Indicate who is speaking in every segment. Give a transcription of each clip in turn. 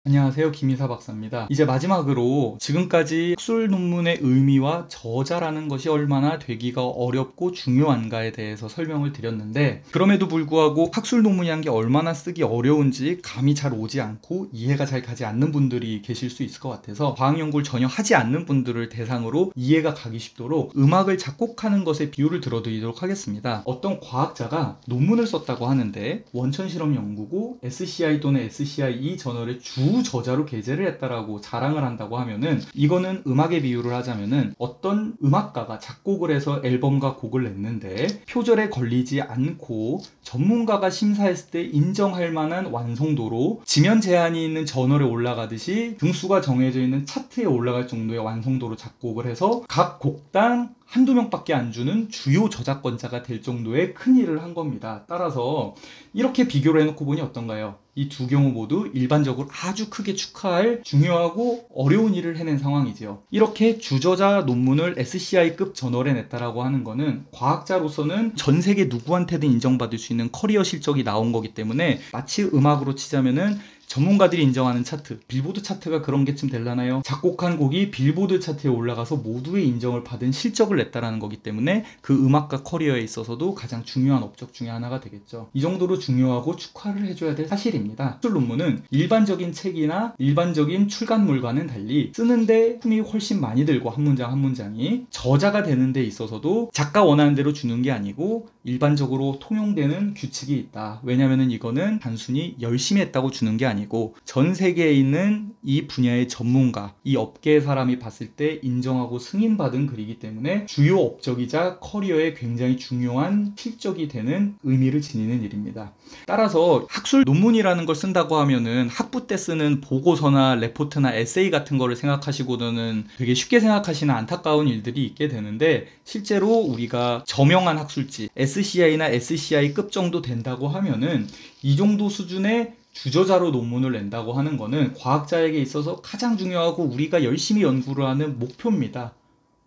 Speaker 1: 안녕하세요. 김이사 박사입니다. 이제 마지막으로 지금까지 학술 논문의 의미와 저자라는 것이 얼마나 되기가 어렵고 중요한가에 대해서 설명을 드렸는데, 그럼에도 불구하고 학술 논문이란 게 얼마나 쓰기 어려운지 감이 잘 오지 않고 이해가 잘 가지 않는 분들이 계실 수 있을 것 같아서 과학 연구를 전혀 하지 않는 분들을 대상으로 이해가 가기 쉽도록 음악을 작곡하는 것의 비유를 들어드리도록 하겠습니다. 어떤 과학자가 논문을 썼다고 하는데 원천 실험 연구고 SCI 또는 SCI 저널의 주 저자로 게재를 했다라고 자랑을 한다고 하면은, 이거는 음악의 비유를 하자면은 어떤 음악가가 작곡을 해서 앨범과 곡을 냈는데 표절에 걸리지 않고 전문가가 심사했을 때 인정할 만한 완성도로 지면 제한이 있는 저널에 올라가듯이 등수가 정해져 있는 차트에 올라갈 정도의 완성도로 작곡을 해서 각 곡당 한두 명밖에 안 주는 주요 저작권자가 될 정도의 큰 일을 한 겁니다. 따라서 이렇게 비교를 해놓고 보니 어떤가요? 이 두 경우 모두 일반적으로 아주 크게 축하할 중요하고 어려운 일을 해낸 상황이죠. 이렇게 주저자 논문을 SCI급 저널에 냈다라고 하는 거는 과학자로서는 전 세계 누구한테든 인정받을 수 있는 커리어 실적이 나온 거기 때문에, 마치 음악으로 치자면은 전문가들이 인정하는 차트, 빌보드 차트가 그런 게쯤 되려나요? 작곡한 곡이 빌보드 차트에 올라가서 모두의 인정을 받은 실적을 냈다라는 거기 때문에 그 음악가 커리어에 있어서도 가장 중요한 업적 중에 하나가 되겠죠. 이 정도로 중요하고 축하를 해줘야 될 사실입니다. 학술 논문은 일반적인 책이나 일반적인 출간물과는 달리 쓰는데 품이 훨씬 많이 들고 한 문장 한 문장이 저자가 되는 데 있어서도 작가 원하는 대로 주는 게 아니고 일반적으로 통용되는 규칙이 있다. 왜냐면은 이거는 단순히 열심히 했다고 주는 게 아니고 전 세계에 있는 이 분야의 전문가, 이 업계의 사람이 봤을 때 인정하고 승인받은 글이기 때문에 주요 업적이자 커리어에 굉장히 중요한 필적이 되는 의미를 지니는 일입니다. 따라서 학술 논문이라는 걸 쓴다고 하면은 학부 때 쓰는 보고서나 레포트나 에세이 같은 거를 생각하시고는 되게 쉽게 생각하시는 안타까운 일들이 있게 되는데, 실제로 우리가 저명한 학술지 SCI나 SCI급 정도 된다고 하면은 이 정도 수준의 주저자로 논문을 낸다고 하는 거는 과학자에게 있어서 가장 중요하고 우리가 열심히 연구를 하는 목표입니다.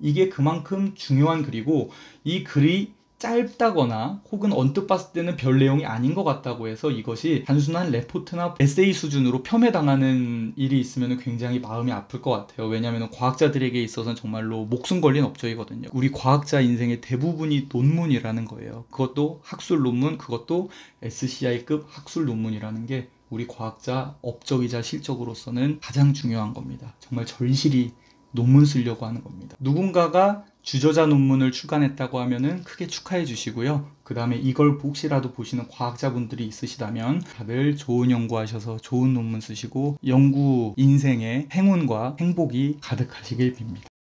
Speaker 1: 이게 그만큼 중요한 글이고, 이 글이 짧다거나 혹은 언뜻 봤을 때는 별 내용이 아닌 것 같다고 해서 이것이 단순한 레포트나 에세이 수준으로 폄훼당하는 일이 있으면 굉장히 마음이 아플 것 같아요. 왜냐하면 과학자들에게 있어서는 정말로 목숨 걸린 업적이거든요. 우리 과학자 인생의 대부분이 논문이라는 거예요. 그것도 학술 논문, 그것도 SCI급 학술 논문이라는 게 우리 과학자 업적이자 실적으로서는 가장 중요한 겁니다. 정말 절실히 논문 쓰려고 하는 겁니다. 누군가가 주저자 논문을 출간했다고 하면은 크게 축하해 주시고요. 그 다음에 이걸 혹시라도 보시는 과학자분들이 있으시다면 다들 좋은 연구하셔서 좋은 논문 쓰시고 연구 인생의 행운과 행복이 가득하시길 빕니다.